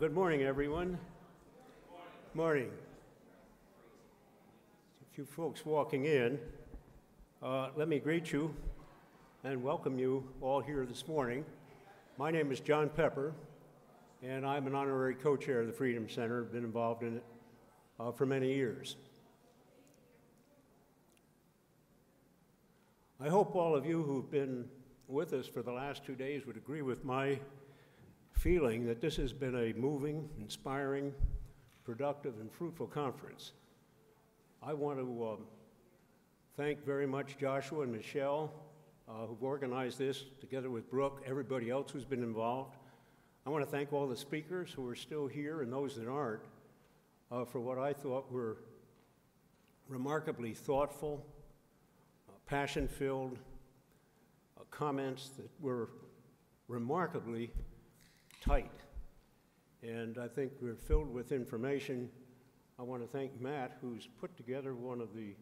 Good morning, everyone. Morning. A few folks walking in. Let me greet you and welcome you all here this morning. My name is John Pepper, and I'm an honorary co-chair of the Freedom Center. I've been involved in it for many years. I hope all of you who've been with us for the last 2 days would agree with my feeling that this has been a moving, inspiring, productive, and fruitful conference. I want to thank very much Joshua and Michelle who've organized this together with Brooke, everybody else who's been involved. I want to thank all the speakers who are still here and those that aren't for what I thought were remarkably thoughtful, passion-filled comments that were remarkably tight. And I think we're filled with information. I want to thank Matt, who's put together one of the,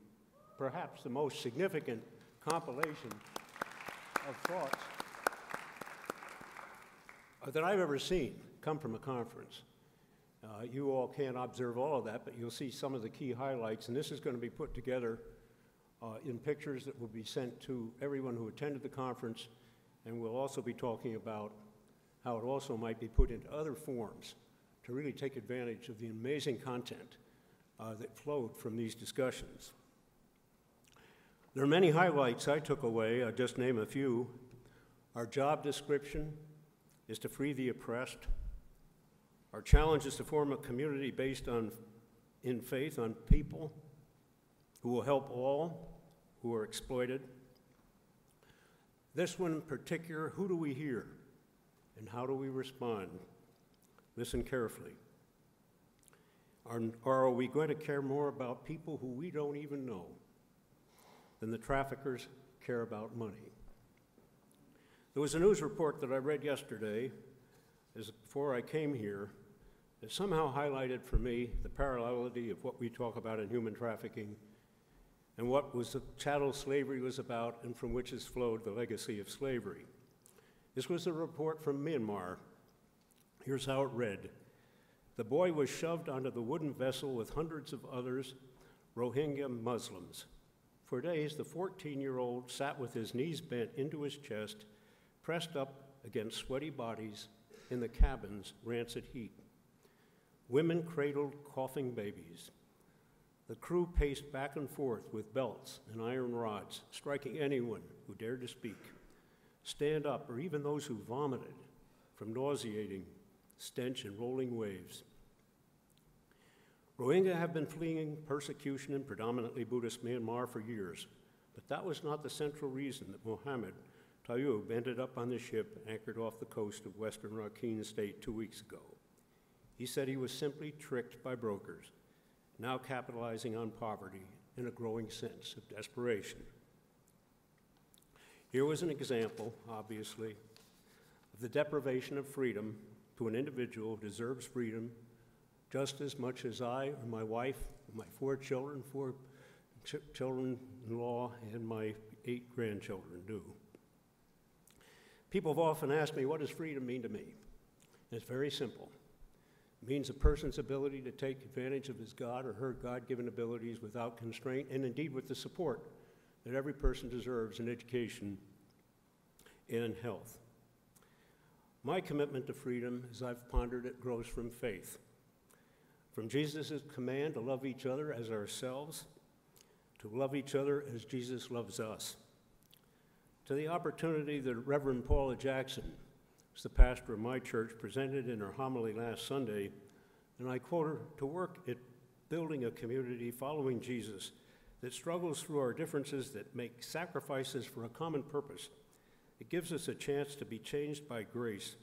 perhaps the most significant compilation of thoughts that I've ever seen come from a conference. You all can't observe all of that, but you'll see some of the key highlights, and this is going to be put together in pictures that will be sent to everyone who attended the conference, and we'll also be talking about how it also might be put into other forms to really take advantage of the amazing content that flowed from these discussions. There are many highlights I took away. I'll just name a few. Our job description is to free the oppressed. Our challenge is to form a community based in faith on people who will help all who are exploited. This one in particular, who do we hear and how do we respond? Listen carefully. Are we going to care more about people who we don't even know than the traffickers care about money? There was a news report that I read yesterday, before I came here, that somehow highlighted for me the parallelity of what we talk about in human trafficking and what was the chattel slavery was about, and from which has flowed the legacy of slavery. This was a report from Myanmar. Here's how it read. The boy was shoved onto the wooden vessel with hundreds of others, Rohingya Muslims. For days, the 14-year-old sat with his knees bent into his chest, pressed up against sweaty bodies in the cabin's rancid heat. Women cradled coughing babies. The crew paced back and forth with belts and iron rods, striking anyone who dared to speak, stand up, or even those who vomited from nauseating stench and rolling waves. Rohingya have been fleeing persecution in predominantly Buddhist Myanmar for years, but that was not the central reason that Mohammed Tayyub ended up on the ship anchored off the coast of western Rakhine State 2 weeks ago. He said he was simply tricked by brokers, now capitalizing on poverty and a growing sense of desperation. Here was an example, obviously, of the deprivation of freedom to an individual who deserves freedom just as much as I or my wife, my 4 children, 4 children-in-law, and my 8 grandchildren do. People have often asked me, what does freedom mean to me? And it's very simple. It means a person's ability to take advantage of his God or her God-given abilities without constraint, and indeed with the support that every person deserves in education and health. My commitment to freedom, as I've pondered it, grows from faith. From Jesus' command to love each other as ourselves, to love each other as Jesus loves us, to the opportunity that Reverend Paula Jackson, who's the pastor of my church, presented in her homily last Sunday, and I quote her, to work at building a community following Jesus that struggles through our differences, that make sacrifices for a common purpose. It gives us a chance to be changed by grace.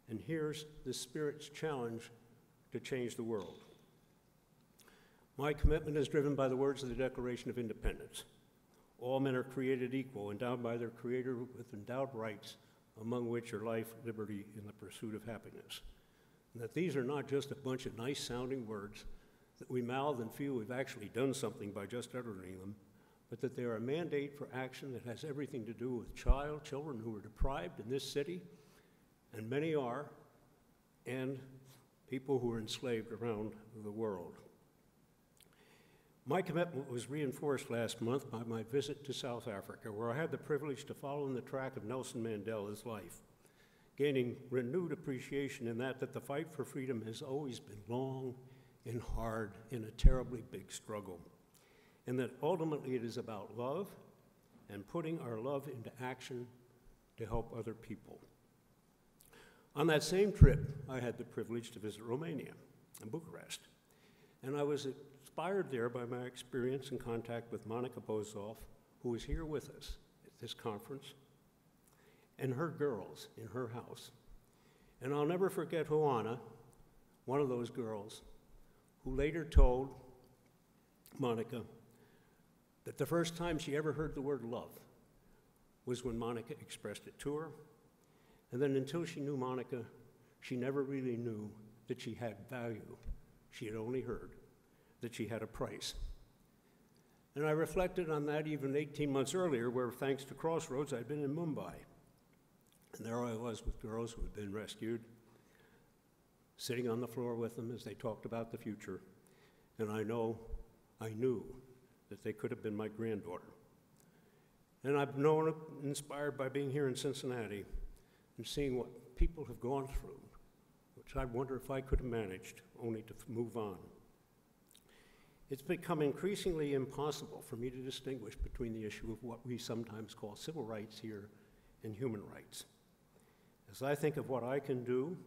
And here's the Spirit's challenge to change the world. My commitment is driven by the words of the Declaration of Independence. All men are created equal, endowed by their Creator with endowed rights, among which are life, liberty, and the pursuit of happiness. And that these are not just a bunch of nice-sounding words that we mouth and feel we've actually done something by just uttering them, but that they are a mandate for action that has everything to do with children who are deprived in this city, and many are, and people who were enslaved around the world. My commitment was reinforced last month by my visit to South Africa, where I had the privilege to follow in the track of Nelson Mandela's life, gaining renewed appreciation in that the fight for freedom has always been long and hard and a terribly big struggle, and that ultimately it is about love and putting our love into action to help other people. On that same trip, I had the privilege to visit Romania and Bucharest, and I was inspired there by my experience in contact with Monica Bozov, who was here with us at this conference, and her girls in her house. And I'll never forget Joanna, one of those girls, who later told Monica that the first time she ever heard the word love was when Monica expressed it to her. And then until she knew Monica, she never really knew that she had value. She had only heard that she had a price. And I reflected on that even 18 months earlier, where thanks to Crossroads, I'd been in Mumbai. And there I was with girls who had been rescued, sitting on the floor with them as they talked about the future. And I knew that they could have been my granddaughter. And I've known inspired by being here in Cincinnati and seeing what people have gone through, which I wonder if I could have managed, only to move on. It's become increasingly impossible for me to distinguish between the issue of what we sometimes call civil rights here and human rights. As I think of what I can do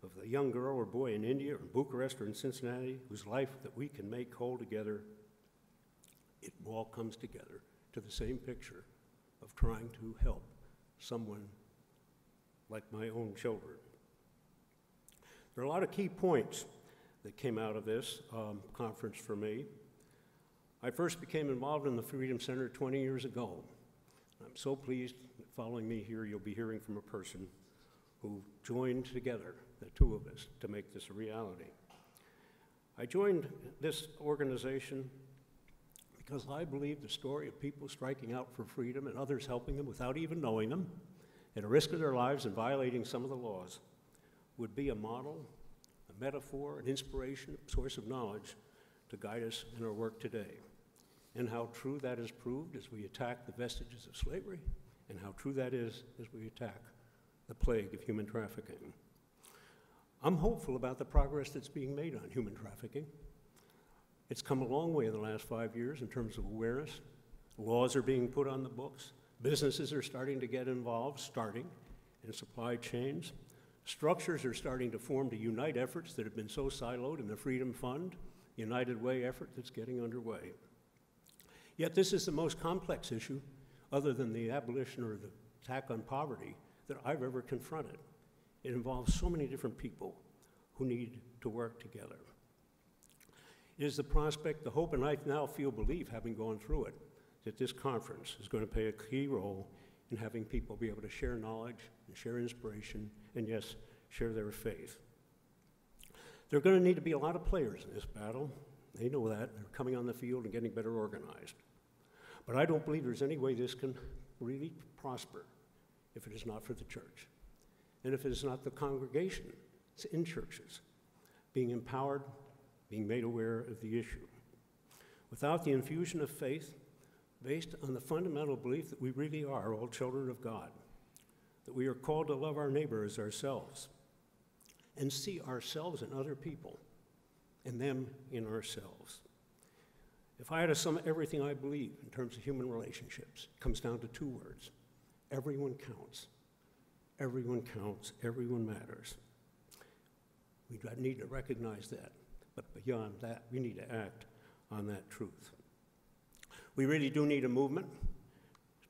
of the young girl or boy in India or Bucharest or in Cincinnati whose life that we can make whole together, it all comes together to the same picture of trying to help someone like my own children. There are a lot of key points that came out of this conference for me. I first became involved in the Freedom Center 20 years ago. I'm so pleased that following me here, you'll be hearing from a person who joined together, the two of us, to make this a reality. I joined this organization because I believe the story of people striking out for freedom and others helping them without even knowing them, at a risk of their lives and violating some of the laws, would be a model, a metaphor, an inspiration, a source of knowledge to guide us in our work today. And how true that is proved as we attack the vestiges of slavery, and how true that is as we attack the plague of human trafficking. I'm hopeful about the progress that's being made on human trafficking. It's come a long way in the last 5 years in terms of awareness. Laws are being put on the books. Businesses are starting to get involved, in supply chains. Structures are starting to form to unite efforts that have been so siloed in the Freedom Fund, United Way effort that's getting underway. Yet this is the most complex issue, other than the abolition or the attack on poverty, that I've ever confronted. It involves so many different people who need to work together. It is the prospect, the hope, and I now believe, having gone through it, that this conference is going to play a key role in having people be able to share knowledge and share inspiration, and yes, share their faith. There are going to need to be a lot of players in this battle. They know that. They're coming on the field and getting better organized. But I don't believe there's any way this can really prosper if it is not for the church. And if it is not the congregation, it's in churches, being empowered, being made aware of the issue. Without the infusion of faith, based on the fundamental belief that we really are all children of God, that we are called to love our neighbor as ourselves, and see ourselves in other people, and them in ourselves. If I had to sum everything I believe in terms of human relationships, it comes down to two words: everyone counts. Everyone counts, everyone matters. We need to recognize that, but beyond that, we need to act on that truth. We really do need a movement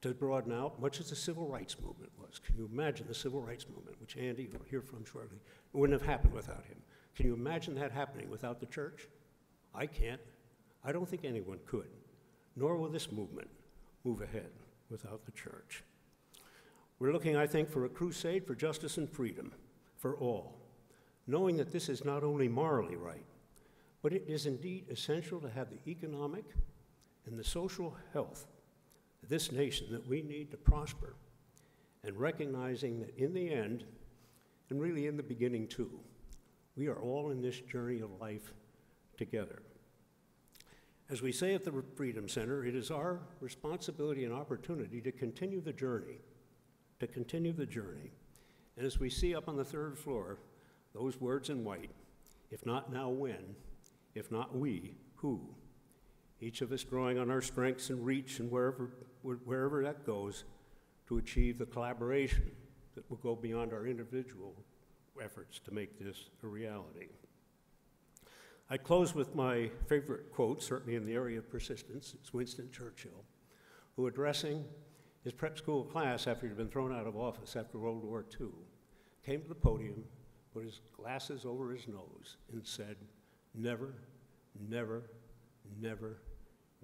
to broaden out, much as the civil rights movement was. Can you imagine the civil rights movement, which Andy will hear from shortly? It wouldn't have happened without him. Can you imagine that happening without the church? I can't. I don't think anyone could, nor will this movement move ahead without the church. We're looking, I think, for a crusade for justice and freedom for all, knowing that this is not only morally right, but it is indeed essential to have the economic and the social health of this nation that we need to prosper, and recognizing that in the end, and really in the beginning too, We are all in this journey of life together. As we say at the Freedom Center, it is our responsibility and opportunity to continue the journey, And as we see up on the third floor, those words in white, if not now, when? If not we, who? Each of us drawing on our strengths and reach and wherever that goes to achieve the collaboration that will go beyond our individual efforts to make this a reality. I close with my favorite quote, certainly in the area of persistence. It's Winston Churchill, who, addressing his prep school class after he'd been thrown out of office after World War II, came to the podium, put his glasses over his nose, and said, "Never, never, never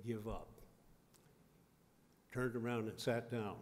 give up." Turned around and sat down.